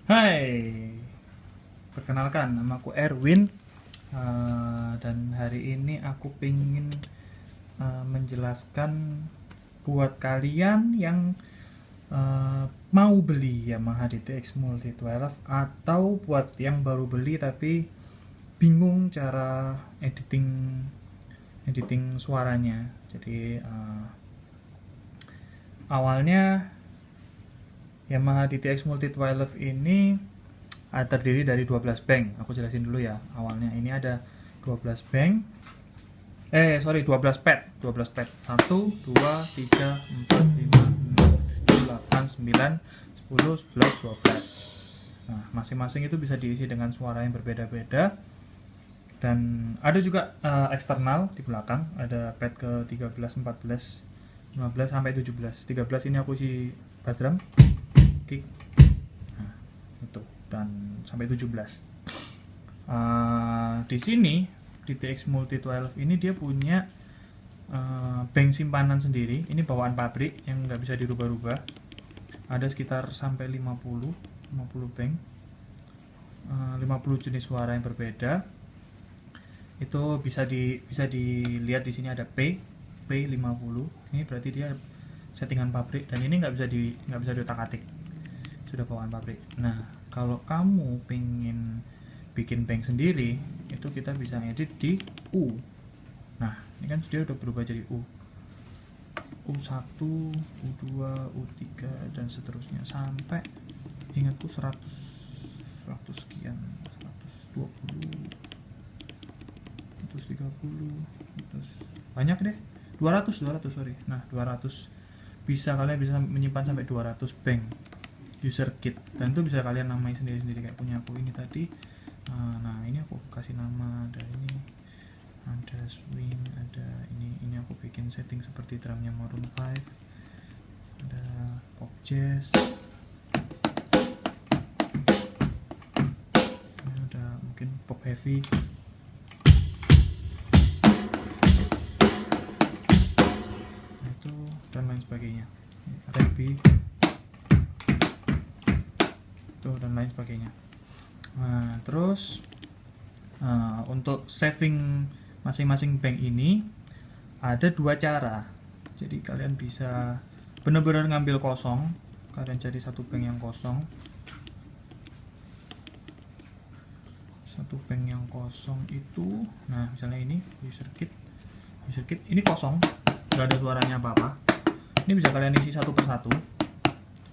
Hai, perkenalkan namaku Erwin. Dan hari ini aku pengen menjelaskan buat kalian yang mau beli Yamaha DTX Multi 12 atau buat yang baru beli tapi bingung cara editing editing suaranya. Jadi awalnya Yamaha DTX Multi 12 ini terdiri dari 12 bank. Aku jelasin dulu ya. Awalnya ini ada 12 bank. 12 pad. 12 pad. 1 2 3 4 5 6 7 8 9 10 11 12. Nah, masing-masing itu bisa diisi dengan suara yang berbeda-beda. Dan ada juga eksternal di belakang. Ada pad ke 13, 14, 15 sampai 17. 13 ini aku isi bass drum, kick, nah, itu, dan sampai 17. Di sini DTX Multi 12 ini dia punya bank simpanan sendiri. Ini bawaan pabrik yang nggak bisa dirubah-rubah. Ada sekitar sampai 50 bank, 50 jenis suara yang berbeda. Itu bisa dilihat di sini ada P50. Ini berarti dia settingan pabrik dan ini nggak bisa diotak-atik, sudah bawaan pabrik. Nah, kalau kamu pengen bikin bank sendiri, itu kita bisa edit di U. Nah, ini kan dia udah berubah jadi U1, U2, U3 dan seterusnya sampai ingatku 100 sekian, 120, 130, terus banyak deh, 200 sorry. Nah, 200 kalian bisa menyimpan sampai 200 bank user kit, dan itu bisa kalian namai sendiri-sendiri kayak punya aku ini tadi. Nah, ini aku kasih nama, ada ini, ada swing, ada ini aku bikin setting seperti drumnya Maroon 5, ada pop jazz, ada mungkin pop heavy, itu dan lain sebagainya, R&B itu dan lain sebagainya. Nah, terus untuk saving masing-masing bank ini ada dua cara. Jadi kalian bisa benar-benar ngambil kosong, kalian cari satu bank yang kosong, itu. Nah, misalnya ini user kit ini kosong, nggak ada suaranya apa-apa. Ini bisa kalian isi satu persatu.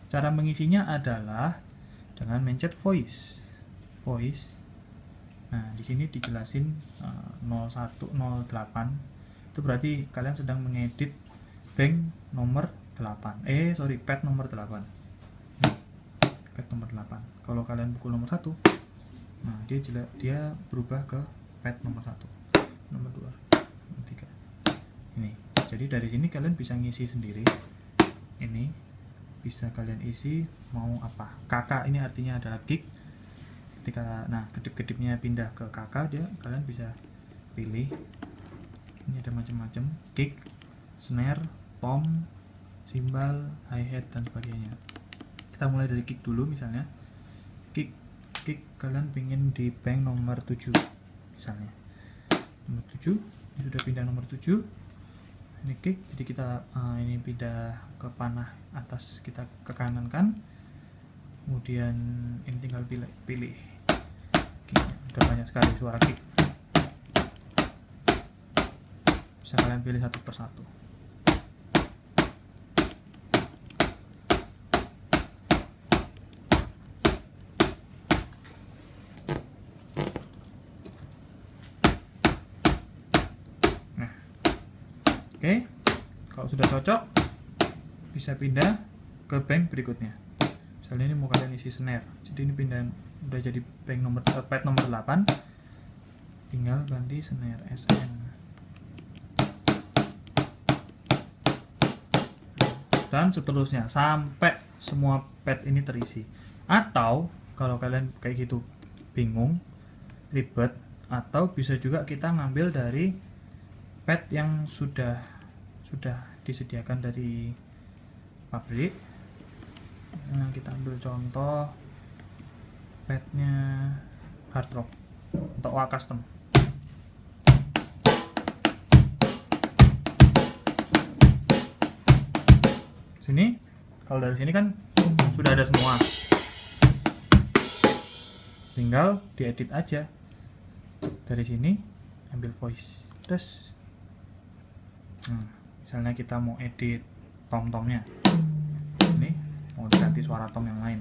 Cara mengisinya adalah dengan mencet voice. Nah, di sini dijelasin 0108. Itu berarti kalian sedang mengedit bank nomor 8. Pad nomor 8. Pad nomor 8. Kalau kalian pukul nomor 1, nah dia berubah ke pad nomor 1, nomor 2, nomor 3. Ini. Jadi dari sini kalian bisa ngisi sendiri. Ini bisa kalian isi mau apa. Kakak ini artinya adalah kick. Ketika kedip-kedipnya pindah ke kakak, kalian bisa pilih. Ini ada macam-macam, kick, snare, tom, cymbal, hi-hat dan sebagainya. Kita mulai dari kick dulu. Misalnya kick kalian pengen di bank nomor 7 misalnya. Nomor 7, ini sudah pindah nomor 7. Ini kick, jadi kita ini pindah ke panah atas, kita ke kanan kan. Kemudian ini tinggal pilih kicknya. Udah banyak sekali suara kick, bisa kalian pilih satu persatu. Nah, oke, kalau sudah cocok bisa pindah ke bank berikutnya. Misalnya ini mau kalian isi snare, jadi ini pindah, udah jadi bank nomor pad nomor 8, tinggal ganti snare SN dan seterusnya sampai semua pad ini terisi. Atau kalau kalian kayak gitu bingung, ribet, atau bisa juga kita ngambil dari pad yang sudah disediakan dari pabrik. Nah, kita ambil contoh padnya hard rock untuk wah custom. Sini, kalau dari sini kan sudah ada semua, tinggal diedit aja. Dari sini ambil voice, terus misalnya kita mau edit tom-tomnya, ini mau diganti suara tom yang lain,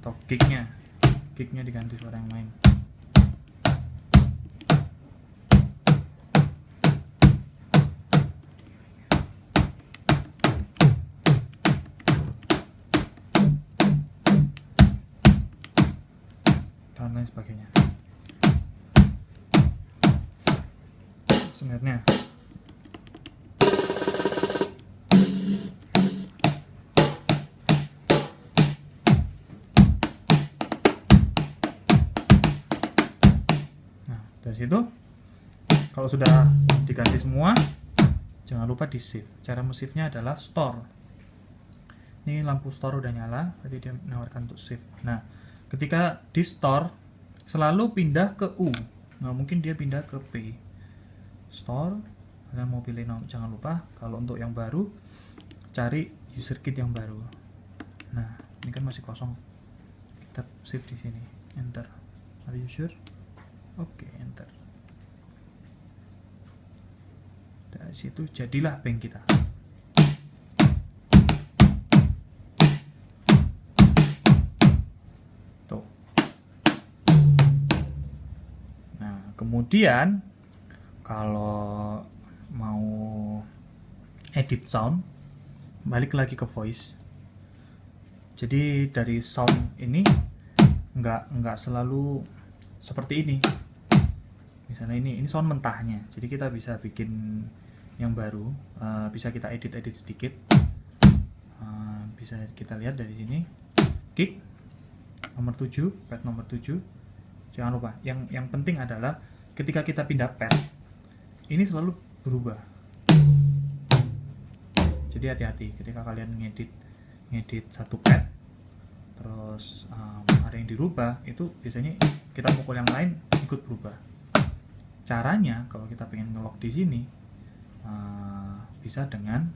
atau kicknya diganti suara yang lain. Dan lain sebagainya. Snare-nya. Nah, dari situ kalau sudah diganti semua, jangan lupa di save. Cara save-nya adalah store. Ini lampu store udah nyala, berarti dia menawarkan untuk save. Nah, ketika di store selalu pindah ke U, nggak mungkin dia pindah ke P. Store, kalian mau pilih nomor, jangan lupa kalau untuk yang baru cari user kit yang baru. Nah, ini kan masih kosong, kita save di sini, enter. Are you sure? Oke, enter. Dari situ jadilah bank kita. Kemudian kalau mau edit sound, balik lagi ke voice. Jadi dari sound ini nggak selalu seperti ini. Misalnya ini sound mentahnya, jadi kita bisa bikin yang baru, bisa kita edit sedikit. Bisa kita lihat dari sini, kick nomor 7, pad nomor 7. Jangan lupa, yang penting adalah ketika kita pindah pad, ini selalu berubah. Jadi hati-hati ketika kalian ngedit satu pad, terus ada yang dirubah, itu biasanya kita pukul yang lain ikut berubah. Caranya kalau kita pengen ngelock di sini, bisa dengan,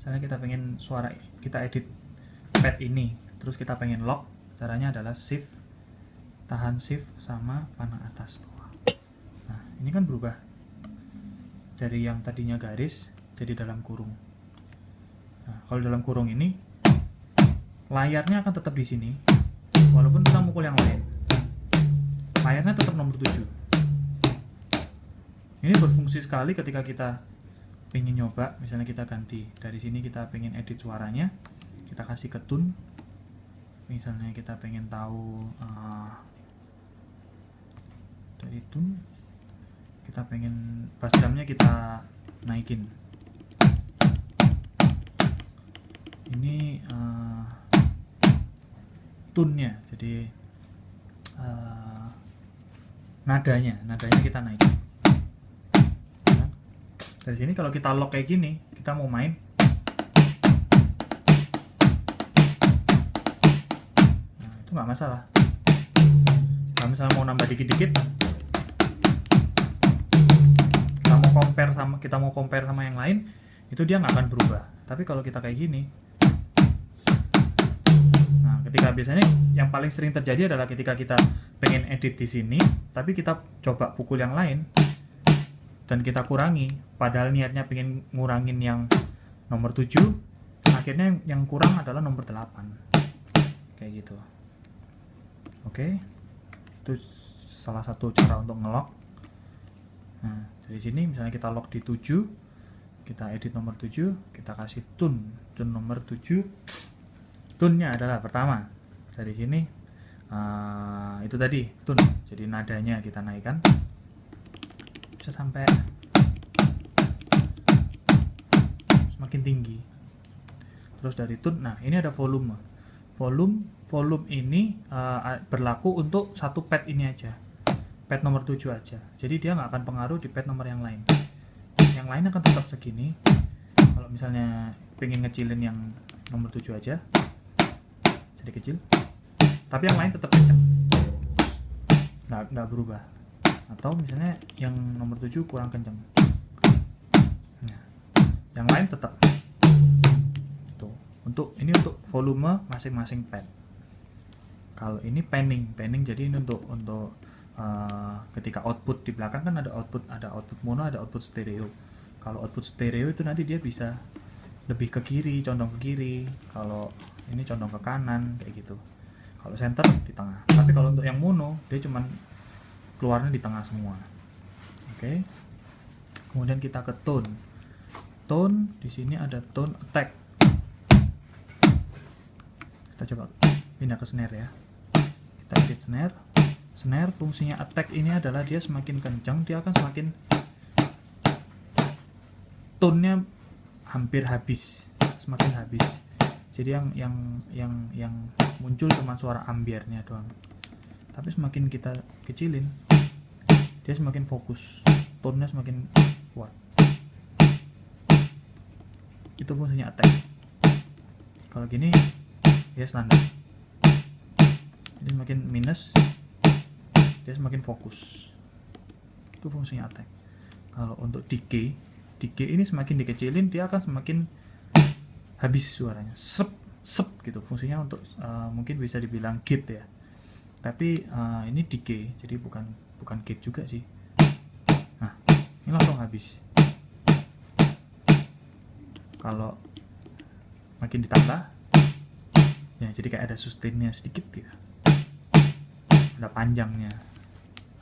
misalnya kita pengen suara, kita edit pad ini, terus kita pengen lock, caranya adalah shift, tahan shift sama panah atas bawah. Nah, ini kan berubah dari yang tadinya garis jadi dalam kurung. Nah, kalau dalam kurung ini layarnya akan tetap di sini walaupun kita mukul yang lain. Layarnya tetap nomor 7. Ini berfungsi sekali ketika kita pengen nyoba, misalnya kita ganti dari sini, kita pengen edit suaranya, kita kasih ke tune. Misalnya kita pengen tahu dari tune, kita pengen bass drumnya kita naikin. Ini tune-nya, jadi nadanya kita naikin. Nah, dari sini kalau kita lock kayak gini, kita mau main, nah itu nggak masalah. Kalau misalnya mau nambah dikit-dikit, kita mau compare sama yang lain, itu dia nggak akan berubah. Tapi kalau kita kayak gini, nah ketika biasanya yang paling sering terjadi adalah ketika kita pengen edit di sini, tapi kita coba pukul yang lain dan kita kurangi, padahal niatnya pengen ngurangin yang nomor 7, akhirnya yang kurang adalah nomor 8, kayak gitu. Oke, itu salah satu cara untuk ngelock. Nah, dari sini misalnya kita lock di 7, kita edit nomor 7, kita kasih tune nomor 7. Tune-nya adalah pertama dari sini, itu tadi tune, jadi nadanya kita naikkan bisa sampai semakin tinggi. Terus dari tune, nah ini ada volume ini berlaku untuk satu pad ini aja, pad nomor 7 aja, jadi dia nggak akan pengaruh di pad nomor yang lain. Yang lain akan tetap segini. Kalau misalnya pengen ngecilin yang nomor 7 aja, sedikit kecil, tapi yang lain tetap kencang, nggak berubah. Atau misalnya yang nomor 7 kurang kencang, nah, yang lain tetap. Tuh, untuk volume masing-masing pad. Kalau ini panning jadi ini untuk ketika output di belakang kan ada output mono, ada output stereo. Kalau output stereo itu nanti dia bisa lebih ke kiri, condong ke kiri. Kalau ini condong ke kanan kayak gitu. Kalau center di tengah. Tapi kalau untuk yang mono dia cuman keluarnya di tengah semua. Oke. Kemudian kita ke tone. Tone di sini ada tone attack. Kita coba pindah ke snare ya. Kita edit snare. Snare fungsinya attack ini adalah dia semakin kencang dia akan semakin tone-nya hampir habis, semakin habis. Jadi yang muncul cuma suara ambiernya doang. Tapi semakin kita kecilin, dia semakin fokus, tone-nya semakin kuat. Itu fungsinya attack. Kalau gini, dia standar. Jadi semakin minus, dia semakin fokus. Itu fungsinya attack. Kalau untuk decay ini semakin dikecilin, dia akan semakin habis suaranya, sep gitu. Fungsinya untuk mungkin bisa dibilang gate ya. Tapi ini decay, jadi bukan gate juga sih. Nah, ini langsung habis. Kalau makin ditambah, ya jadi kayak ada sustainnya sedikit ya. Ada panjangnya,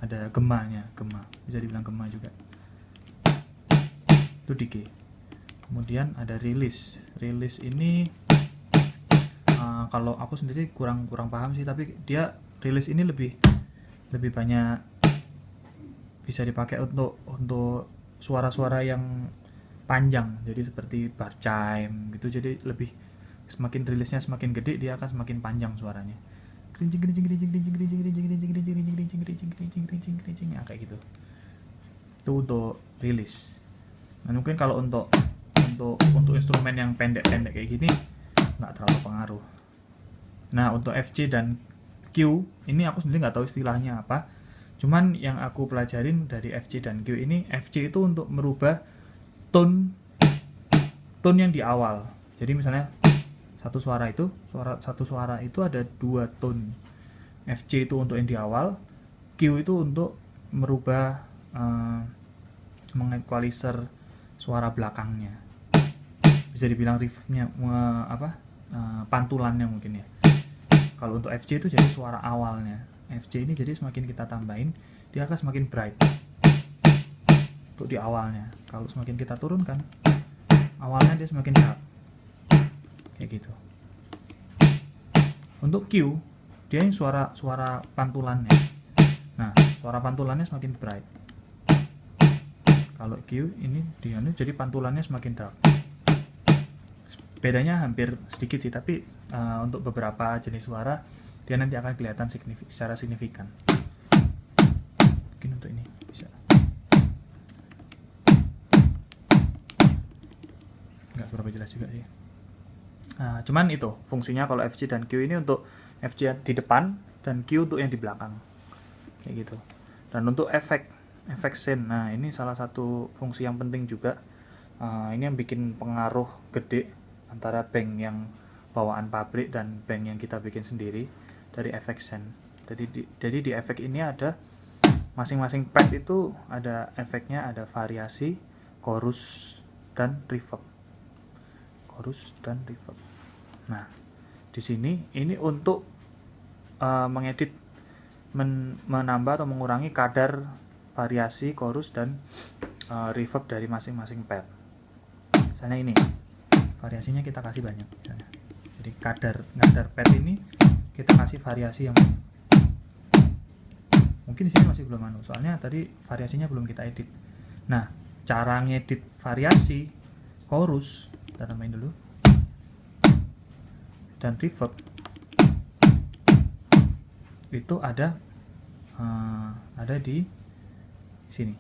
ada gemanya, bisa dibilang gema juga. Itu decay. Kemudian ada release. Release ini kalau aku sendiri kurang paham sih, tapi dia release ini lebih banyak bisa dipakai untuk suara-suara yang panjang. Jadi seperti bar chime gitu. Jadi lebih semakin release-nya semakin gede, dia akan semakin panjang suaranya. Ya, kayak gitu. Itu untuk release. Nah, mungkin kalau untuk instrumen yang pendek-pendek kayak gini nggak terlalu pengaruh. Nah, untuk FC dan Q ini aku sendiri nggak tahu istilahnya apa. Cuman yang aku pelajarin dari FC dan Q ini, FC itu untuk merubah tone yang di awal. Jadi misalnya satu suara itu ada 2 tone. FC itu untuk yang di awal, Q itu untuk merubah mengequalizer suara belakangnya. Bisa dibilang reverb-nya pantulannya mungkin ya. Kalau untuk FC itu jadi suara awalnya. FC ini jadi semakin kita tambahin, dia akan semakin bright. Untuk di awalnya. Kalau semakin kita turunkan, awalnya dia semakin dark. Kayak gitu. Untuk Q, dia yang suara pantulannya. Nah, suara pantulannya semakin bright. Kalau Q ini dia jadi pantulannya semakin dark. Bedanya hampir sedikit sih, tapi untuk beberapa jenis suara dia nanti akan kelihatan secara signifikan. Mungkin untuk ini bisa. Nggak seberapa jelas juga sih. Cuman itu fungsinya kalau FC dan Q ini untuk FC di depan dan Q untuk yang di belakang. Kayak gitu. Dan untuk efek scene, nah ini salah satu fungsi yang penting juga. Ini yang bikin pengaruh gede antara bank yang bawaan pabrik dan bank yang kita bikin sendiri dari efek scene. Jadi di efek ini ada masing-masing pad itu ada efeknya, ada variasi, chorus dan reverb. Nah, di sini ini untuk mengedit menambah atau mengurangi kadar variasi, chorus dan reverb dari masing-masing pad. Misalnya ini variasinya kita kasih banyak misalnya. Jadi kadar pad ini kita kasih variasi yang mungkin di sini masih belum soalnya tadi variasinya belum kita edit. Nah, cara ngedit variasi, chorus, kita tambahin dulu, dan reverb itu ada di sini.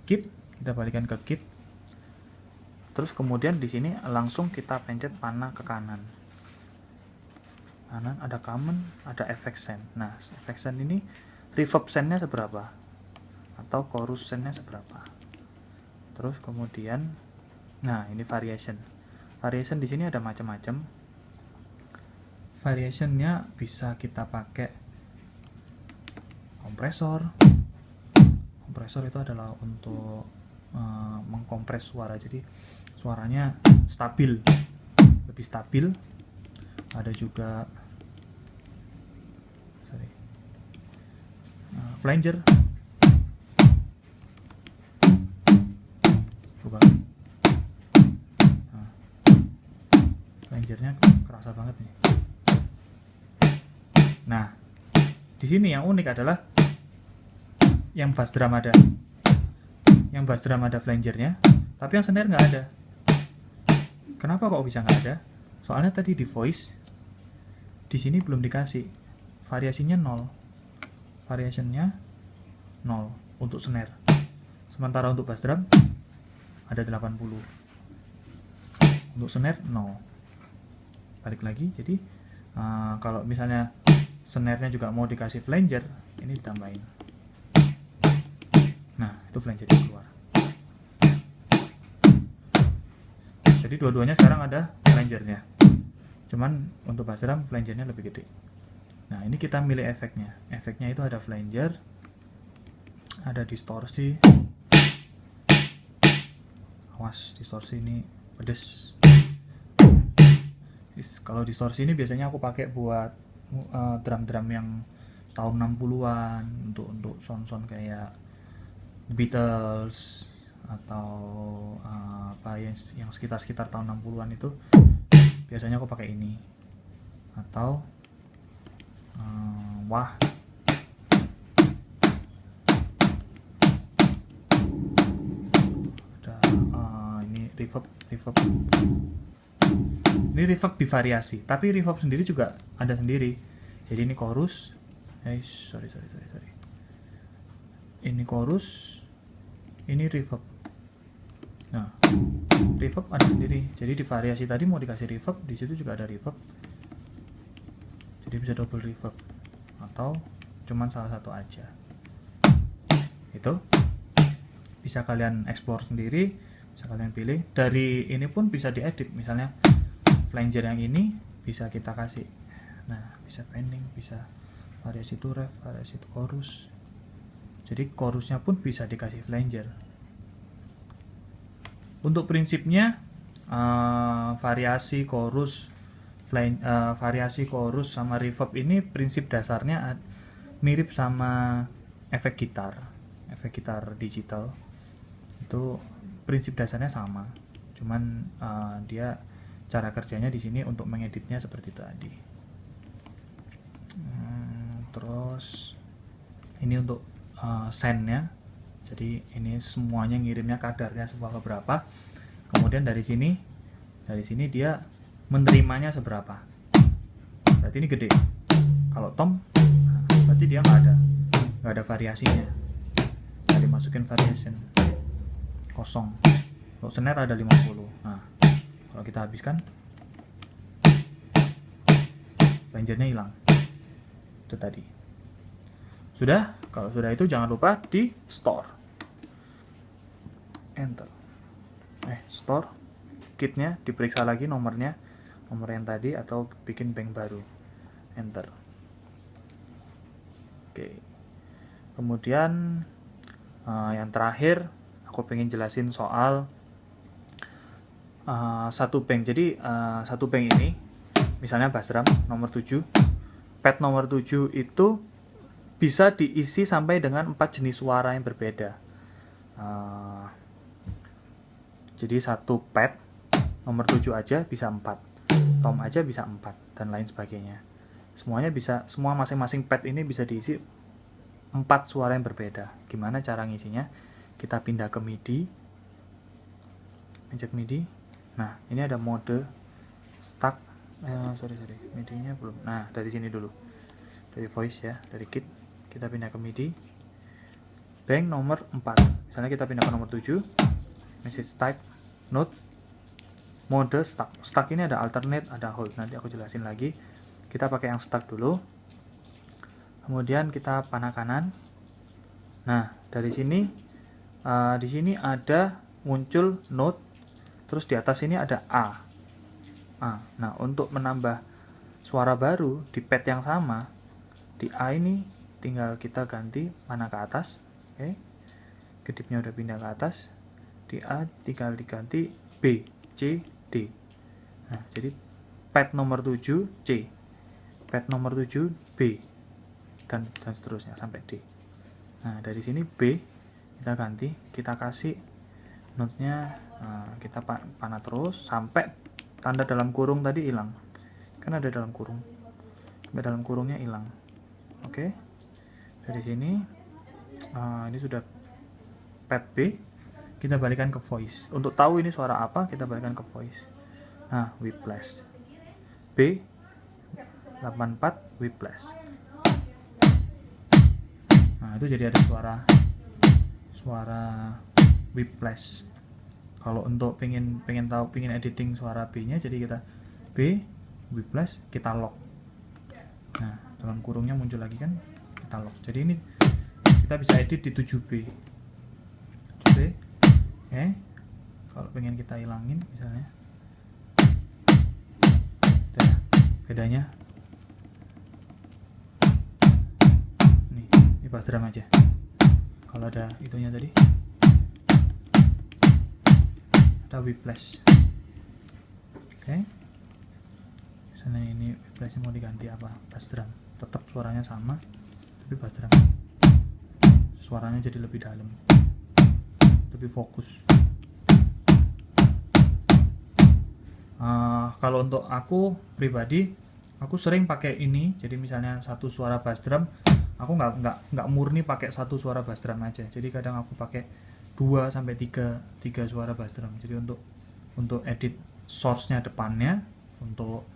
Kit, kita balikan ke kit. Terus kemudian di sini langsung kita pencet panah ke kanan. kanan ada common, ada effect send. Nah, effect send ini reverb sendnya seberapa atau chorus sendnya seberapa. Terus kemudian, nah ini variation. Variation di sini ada macam-macam. Variationnya bisa kita pakai kompresor. Kompresor itu adalah untuk mengkompres suara, jadi suaranya stabil, lebih stabil. Ada juga flanger. Coba. Nah, flangernya kerasa banget nih. Nah, di sini yang unik adalah yang bass drum ada. Yang bass drum ada flangernya, tapi yang snare nggak ada. Kenapa kok bisa nggak ada? Soalnya tadi di voice, di sini belum dikasih. Variasinya 0. Variationnya 0 untuk snare. Sementara untuk bass drum ada 80. Untuk snare 0. Balik lagi, jadi kalau misalnya snare-nya juga mau dikasih flanger, ini ditambahin. Nah, itu flangernya keluar. Jadi dua-duanya sekarang ada flangernya. Cuman untuk bass drum flangernya lebih gede. Nah, ini kita milih efeknya. Efeknya itu ada flanger, ada distorsi. Awas, distorsi ini pedes. Kalau distorsi ini biasanya aku pakai buat drum-drum yang tahun 60-an, untuk sound-sound kayak The Beatles atau apa yang sekitar tahun 60-an itu biasanya aku pakai ini. Atau wah, ada ini reverb. Ini reverb divariasi, tapi reverb sendiri juga ada sendiri. Jadi ini chorus, sorry. Ini chorus, ini reverb. Nah, reverb ada sendiri. Jadi di variasi tadi mau dikasih reverb, di situ juga ada reverb. Jadi bisa double reverb atau cuman salah satu aja. Itu bisa kalian explore sendiri, bisa kalian pilih. Dari ini pun bisa diedit. Misalnya flanger yang ini bisa kita kasih. Nah, bisa pending, bisa variasi to ref, variasi to chorus. Jadi chorusnya pun bisa dikasih flanger. Untuk prinsipnya variasi chorus, sama reverb ini prinsip dasarnya mirip sama efek gitar digital. Itu prinsip dasarnya sama. Cuman dia cara kerjanya di sini untuk mengeditnya seperti tadi. Terus ini untuk sendnya. Jadi ini semuanya ngirimnya kadarnya seberapa berapa. Kemudian dari sini dia menerimanya seberapa. Berarti ini gede. Kalau tom, berarti dia nggak ada variasinya. Nggak dimasukin variation. Kosong. Kalau snare ada 50. Nah, kalau kita habiskan, flangernya hilang. Itu tadi. Sudah? Kalau sudah itu jangan lupa di store. Enter. Store. Kitnya diperiksa lagi nomor yang tadi atau bikin bank baru. Enter. Oke. Kemudian yang terakhir aku pengen jelasin soal satu bank. Jadi satu bank ini misalnya bass drum nomor 7, pad nomor 7 itu bisa diisi sampai dengan 4 jenis suara yang berbeda. Jadi satu pad nomor 7 aja bisa 4, tom aja bisa 4, dan lain sebagainya. Semuanya bisa, semua masing-masing pad ini bisa diisi 4 suara yang berbeda. Gimana cara ngisinya? Kita pindah ke MIDI, pencet MIDI. Nah, ini ada mode stuck. MIDI-nya belum. Nah, dari sini dulu, dari voice ya, dari kit kita pindah ke MIDI. Bank nomor 4. Misalnya kita pindah ke nomor 7. Message type, note, mode stuck. Stuck ini ada alternate, ada hold. Nanti aku jelasin lagi. kita pakai yang start dulu. Kemudian kita panah kanan. Nah, dari sini di sini ada muncul note, terus di atas ini ada A. Nah, untuk menambah suara baru di pad yang sama, di A ini tinggal kita ganti panah ke atas. Oke. Kedipnya udah pindah ke atas. Di A tinggal diganti B, C, D. Nah, jadi pad nomor 7 C, pad nomor 7 B, dan seterusnya sampai D. Nah, dari sini B kita ganti, kita kasih notnya, kita panah terus sampai tanda dalam kurung tadi hilang. Kan ada dalam kurung, sampai dalam kurungnya hilang. Oke. Dari sini ini sudah pad B, kita balikan ke voice. Untuk tahu ini suara apa, kita balikan ke voice. Nah, whiplash B 84 whiplash. Nah, itu jadi ada suara whiplash. Kalau untuk pengen editing suara B nya, jadi kita B whiplash, kita lock. Nah, dalam kurungnya muncul lagi kan, kita lock. Jadi ini kita bisa edit di 7B. 7B. Oke. Kalau pengen kita hilangin misalnya, bedanya ini bass drum aja. Kalau ada itunya tadi, ada whiplash. Oke. Misalnya ini whiplashnya mau diganti apa, bass drum, tetap suaranya sama, tapi bass drum suaranya jadi lebih dalam, lebih fokus. Kalau untuk aku pribadi, aku sering pakai ini. Jadi misalnya satu suara bass drum, aku nggak murni pakai satu suara bass drum aja. Jadi kadang aku pakai 2 sampai 3 suara bass drum. Jadi untuk edit source-nya depannya, untuk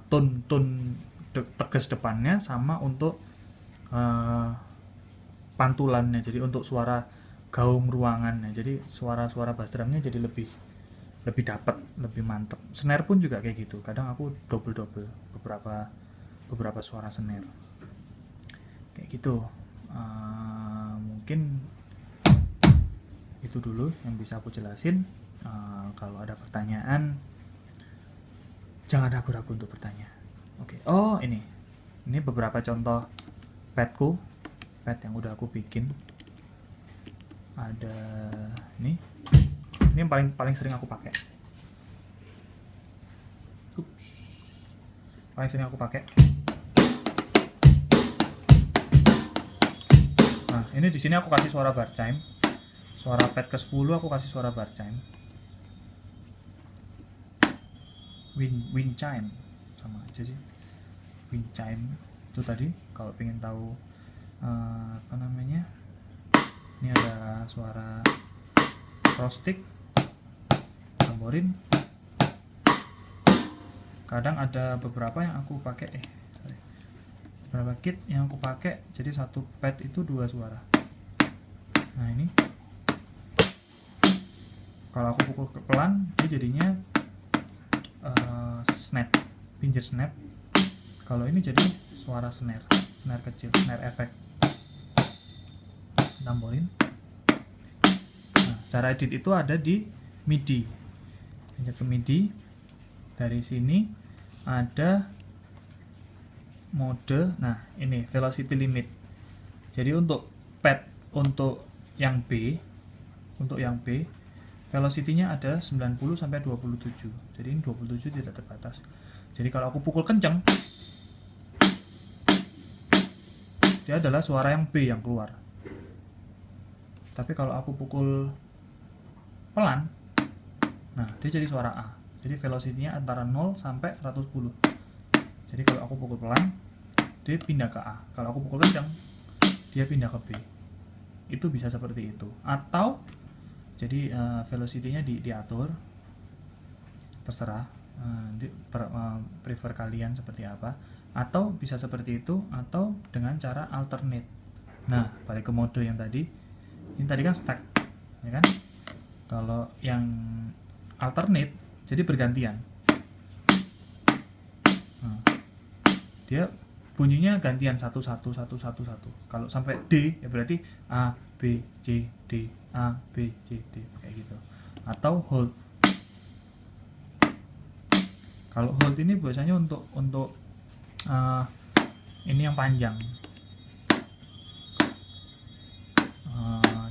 tone tegas depannya, sama untuk pantulannya. Jadi untuk suara gaung ruangannya. Jadi suara bass drumnya jadi lebih dapat, lebih mantep. Snare pun juga kayak gitu. Kadang aku double beberapa suara snare kayak gitu. Mungkin itu dulu yang bisa aku jelasin. Kalau ada pertanyaan, jangan ragu-ragu untuk bertanya. Oke. Oh, ini beberapa contoh padku, pad yang udah aku bikin. Ada ini yang paling sering aku pakai. Paling sering aku pakai. Nah, ini di sini aku kasih suara bar chime. Suara pad ke-10 aku kasih suara bar chime. Wind chime sama aja sih. Wind chime itu tadi. Kalau pengen tahu apa namanya, ini ada suara crossstick, tamborin. Kadang ada beberapa yang aku pakai beberapa kit yang aku pakai, jadi satu pad itu 2 suara. Nah, ini kalau aku pukul pelan, dia jadinya snap, pinjer snap. Kalau ini jadi suara snare kecil, snare effect, tamborin. Nah, cara edit itu ada di MIDI. Pindah ke MIDI. Dari sini ada mode. Nah, ini velocity limit. Jadi untuk pad, untuk yang B, velocity-nya ada 90 sampai 27. Jadi ini 27 tidak terbatas. Jadi kalau aku pukul kencang, dia adalah suara yang B yang keluar. Tapi kalau aku pukul pelan, nah dia jadi suara A. Jadi velocity-nya antara 0 sampai 110. Jadi kalau aku pukul pelan, dia pindah ke A. Kalau aku pukul kencang, dia pindah ke B. Itu bisa seperti itu. Atau jadi velocity-nya diatur, terserah, prefer kalian seperti apa. Atau bisa seperti itu, atau dengan cara alternate. Nah, balik ke mode yang tadi. Ini tadi kan stack, ya kan? Kalau yang alternate, jadi bergantian. Nah, dia bunyinya gantian 1 1 1 1 1. Kalau sampai D ya berarti A B C D, A B C D, kayak gitu. Atau hold. Kalau hold ini biasanya untuk ini yang panjang.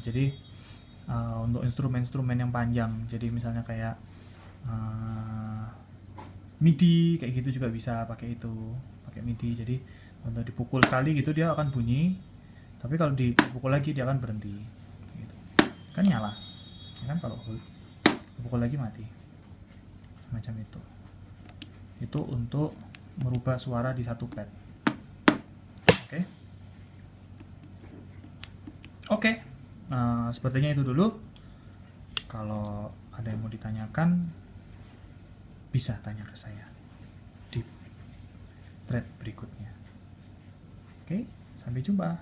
Jadi untuk instrumen-instrumen yang panjang, jadi misalnya kayak MIDI kayak gitu juga bisa pakai MIDI. Jadi untuk dipukul sekali gitu dia akan bunyi, tapi kalau dipukul lagi dia akan berhenti gitu. Kan nyala ya kan, kalau hold dipukul lagi mati, macam itu untuk merubah suara di satu pad. Oke. Nah, sepertinya itu dulu. Kalau ada yang mau ditanyakan, bisa tanya ke saya di thread berikutnya. Oke, sampai jumpa.